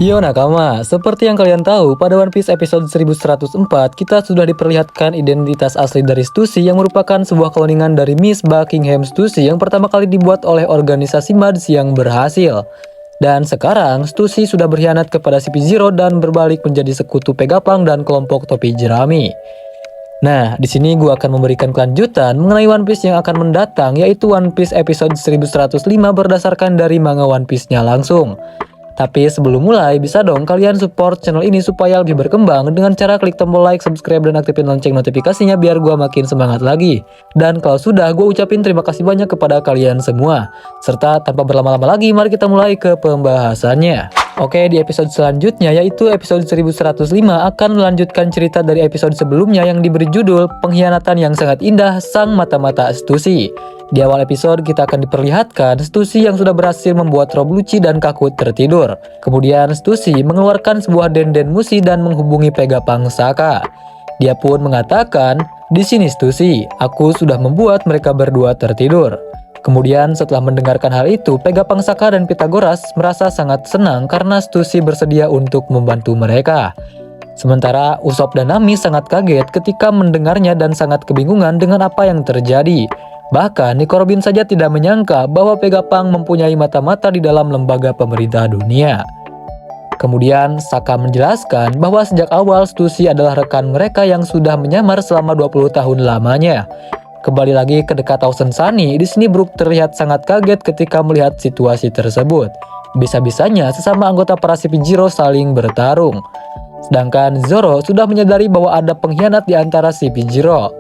Yo nakama, seperti yang kalian tahu, pada One Piece episode 1104, kita sudah diperlihatkan identitas asli dari Stussy yang merupakan sebuah kloningan dari Miss Buckingham Stussy yang pertama kali dibuat oleh organisasi Mads yang berhasil. Dan sekarang, Stussy sudah berkhianat kepada CP0 dan berbalik menjadi sekutu Vegapunk dan kelompok topi jerami. Nah, di sini gue akan memberikan kelanjutan mengenai One Piece yang akan mendatang, yaitu One Piece episode 1105 berdasarkan dari manga One Piece-nya langsung. Tapi sebelum mulai, bisa dong kalian support channel ini supaya lebih berkembang dengan cara klik tombol like, subscribe, dan aktifin lonceng notifikasinya biar gue makin semangat lagi. Dan kalau sudah, gue ucapin terima kasih banyak kepada kalian semua. Serta tanpa berlama-lama lagi, mari kita mulai ke pembahasannya. Oke, di episode selanjutnya yaitu episode 1105 akan melanjutkan cerita dari episode sebelumnya yang diberi judul Pengkhianatan yang Sangat Indah Sang Mata-Mata Stussy. Di awal episode kita akan diperlihatkan Stussy yang sudah berhasil membuat Rob Lucci dan Kaku tertidur. Kemudian Stussy mengeluarkan sebuah denden musi dan menghubungi Vegapunk Saka. Dia pun mengatakan, "Di sini Stussy, aku sudah membuat mereka berdua tertidur." Kemudian setelah mendengarkan hal itu, Vegapunk Saka dan Pythagoras merasa sangat senang karena Stussy bersedia untuk membantu mereka. Sementara Usopp dan Nami sangat kaget ketika mendengarnya dan sangat kebingungan dengan apa yang terjadi. Bahkan Nico Robin saja tidak menyangka bahwa Vegapunk mempunyai mata-mata di dalam lembaga pemerintah dunia. Kemudian Saka menjelaskan bahwa sejak awal Stussy adalah rekan mereka yang sudah menyamar selama 20 tahun lamanya. Kembali lagi ke dekat Thousand Sunny, di sini Brook terlihat sangat kaget ketika melihat situasi tersebut. Bisa-bisanya sesama anggota para CP0 saling bertarung. Sedangkan Zoro sudah menyadari bahwa ada pengkhianat di antara CP0.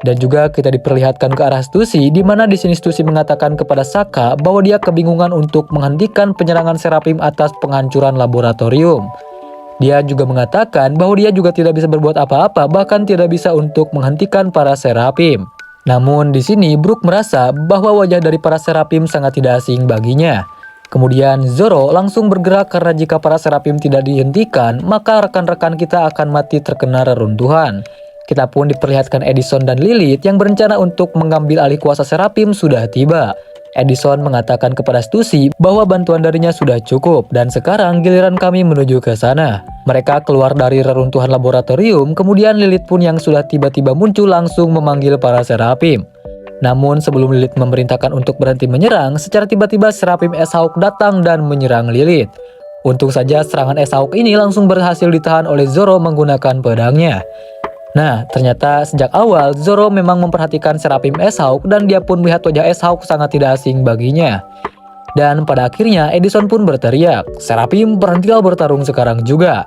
Dan juga kita diperlihatkan ke arah Stussy, di mana di sini Stussy mengatakan kepada Saka bahwa dia kebingungan untuk menghentikan penyerangan Seraphim atas penghancuran laboratorium. Dia juga mengatakan bahwa dia juga tidak bisa berbuat apa-apa, bahkan tidak bisa untuk menghentikan para Seraphim. Namun di sini Brook merasa bahwa wajah dari para Seraphim sangat tidak asing baginya. Kemudian Zoro langsung bergerak karena jika para Seraphim tidak dihentikan, maka rekan-rekan kita akan mati terkena reruntuhan. Kita pun diperlihatkan Edison dan Lilith yang berencana untuk mengambil alih kuasa Seraphim sudah tiba. Edison mengatakan kepada Stussy bahwa bantuan darinya sudah cukup dan sekarang giliran kami menuju ke sana. Mereka keluar dari reruntuhan laboratorium, kemudian Lilith pun yang sudah tiba-tiba muncul langsung memanggil para Seraphim. Namun sebelum Lilith memerintahkan untuk berhenti menyerang, secara tiba-tiba Seraphim S-Hawk datang dan menyerang Lilith. Untung saja serangan S-Hawk ini langsung berhasil ditahan oleh Zoro menggunakan pedangnya. Nah, ternyata sejak awal Zoro memang memperhatikan Seraphim S-Hawk dan dia pun melihat wajah S-Hawk sangat tidak asing baginya. Dan pada akhirnya Edison pun berteriak, "Seraphim, berhentilah bertarung sekarang juga."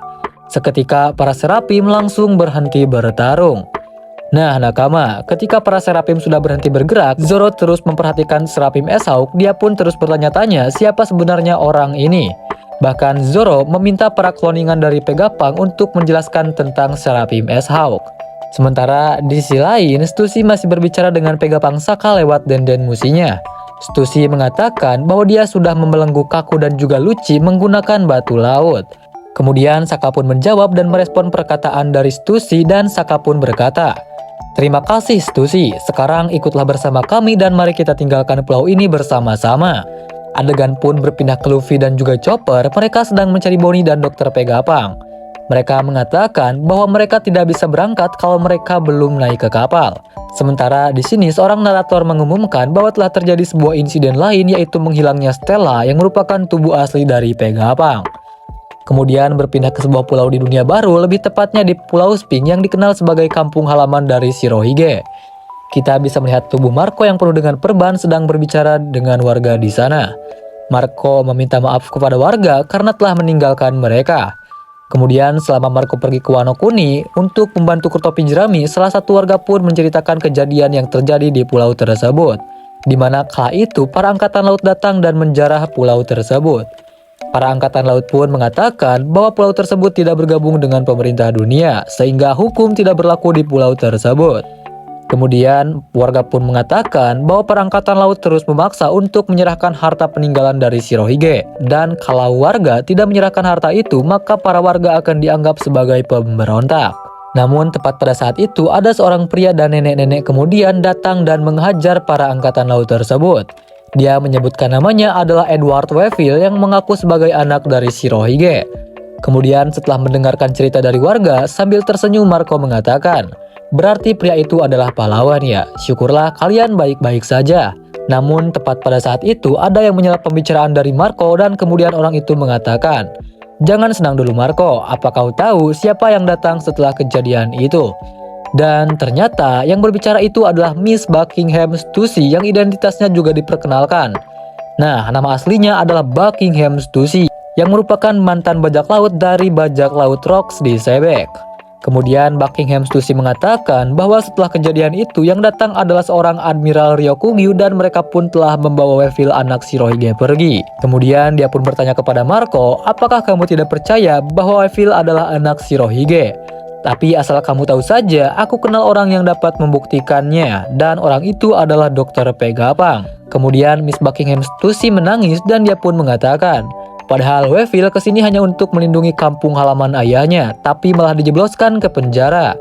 Seketika para Seraphim langsung berhenti bertarung. Nah nakama, ketika para Seraphim sudah berhenti bergerak, Zoro terus memperhatikan Seraphim S-Hawk. Dia pun terus bertanya-tanya siapa sebenarnya orang ini. Bahkan Zoro meminta para kloningan dari Vegapunk untuk menjelaskan tentang Seraphim S-Hawk. Sementara di sisi lain, Stussy masih berbicara dengan Vegapunk Saka lewat denden musinya. Stussy mengatakan bahwa dia sudah membelenggu Kaku dan juga Lucci menggunakan batu laut. Kemudian Saka pun menjawab dan merespon perkataan dari Stussy dan Saka pun berkata, "Terima kasih Stussy, sekarang ikutlah bersama kami dan mari kita tinggalkan pulau ini bersama-sama." Adegan pun berpindah ke Luffy dan juga Chopper, mereka sedang mencari Bonnie dan Dr. Vegapunk. Mereka mengatakan bahwa mereka tidak bisa berangkat kalau mereka belum naik ke kapal. Sementara di sini seorang narator mengumumkan bahwa telah terjadi sebuah insiden lain yaitu menghilangnya Stella yang merupakan tubuh asli dari Vegapunk. Kemudian berpindah ke sebuah pulau di dunia baru, lebih tepatnya di Pulau Sphinx yang dikenal sebagai kampung halaman dari Shirohige. Kita bisa melihat tubuh Marco yang penuh dengan perban sedang berbicara dengan warga di sana. Marco meminta maaf kepada warga karena telah meninggalkan mereka. Kemudian selama Marco pergi ke Wano Kuni untuk membantu topi jerami, salah satu warga pun menceritakan kejadian yang terjadi di pulau tersebut. Di mana kala itu para angkatan laut datang dan menjarah pulau tersebut. Para angkatan laut pun mengatakan bahwa pulau tersebut tidak bergabung dengan pemerintah dunia, sehingga hukum tidak berlaku di pulau tersebut. Kemudian warga pun mengatakan bahwa para angkatan laut terus memaksa untuk menyerahkan harta peninggalan dari Shirohige. Dan kalau warga tidak menyerahkan harta itu, maka para warga akan dianggap sebagai pemberontak. Namun tepat pada saat itu ada seorang pria dan nenek-nenek kemudian datang dan menghajar para angkatan laut tersebut. Dia menyebutkan namanya adalah Edward Weevil yang mengaku sebagai anak dari Shirohige. Kemudian setelah mendengarkan cerita dari warga, sambil tersenyum Marco mengatakan, "Berarti pria itu adalah pahlawan ya, syukurlah kalian baik-baik saja." Namun tepat pada saat itu ada yang menyela pembicaraan dari Marco dan kemudian orang itu mengatakan, "Jangan senang dulu Marco, apa kau tahu siapa yang datang setelah kejadian itu?" Dan ternyata yang berbicara itu adalah Miss Buckingham Stussy yang identitasnya juga diperkenalkan. Nah, nama aslinya adalah Buckingham Stussy yang merupakan mantan bajak laut dari bajak laut Rocks di Sebek. Kemudian Buckingham Stussy mengatakan bahwa setelah kejadian itu yang datang adalah seorang Admiral Ryokugyu dan mereka pun telah membawa Weevil anak Shirohige pergi. Kemudian dia pun bertanya kepada Marco, "Apakah kamu tidak percaya bahwa Weevil adalah anak Shirohige? Tapi asal kamu tahu saja, aku kenal orang yang dapat membuktikannya, dan orang itu adalah Dr. Pegapang." Kemudian Miss Buckingham Stussy menangis dan dia pun mengatakan, padahal Weevil kesini hanya untuk melindungi kampung halaman ayahnya, tapi malah dijebloskan ke penjara.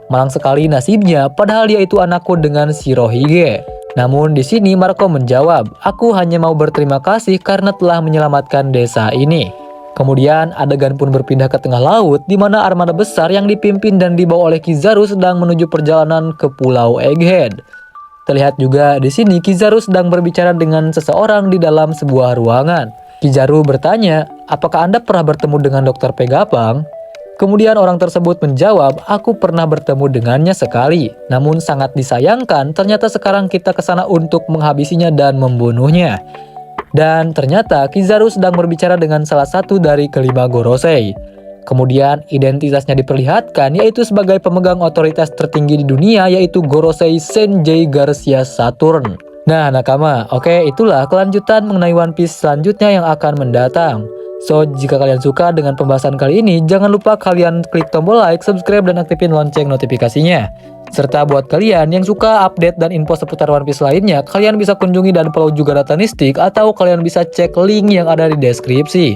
Malang sekali nasibnya, padahal dia itu anakku dengan Shirohige. Namun di sini Marco menjawab, "Aku hanya mau berterima kasih karena telah menyelamatkan desa ini." Kemudian adegan pun berpindah ke tengah laut di mana armada besar yang dipimpin dan dibawa oleh Kizaru sedang menuju perjalanan ke Pulau Egghead. Terlihat juga di sini Kizaru sedang berbicara dengan seseorang di dalam sebuah ruangan. Kizaru bertanya, "Apakah Anda pernah bertemu dengan Dr. Pegapang?" Kemudian orang tersebut menjawab, "Aku pernah bertemu dengannya sekali. Namun sangat disayangkan ternyata sekarang kita ke sana untuk menghabisinya dan membunuhnya." Dan ternyata Kizaru sedang berbicara dengan salah satu dari kelima Gorosei. Kemudian identitasnya diperlihatkan yaitu sebagai pemegang otoritas tertinggi di dunia yaitu Gorosei Senjay Garcia Saturn. Nah nakama, oke itulah kelanjutan mengenai One Piece selanjutnya yang akan mendatang. So jika kalian suka dengan pembahasan kali ini, jangan lupa kalian klik tombol like, subscribe, dan aktifin lonceng notifikasinya. Serta buat kalian yang suka update dan info seputar One Piece lainnya, kalian bisa kunjungi dan follow juga Datanistik atau kalian bisa cek link yang ada di deskripsi.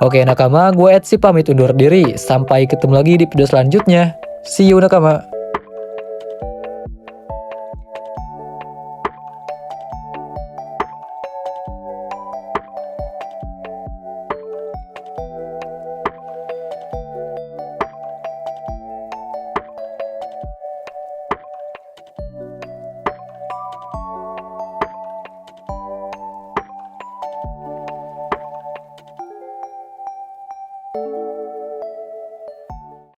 Oke nakama, gue Etsy pamit undur diri. Sampai ketemu lagi di video selanjutnya. See you nakama.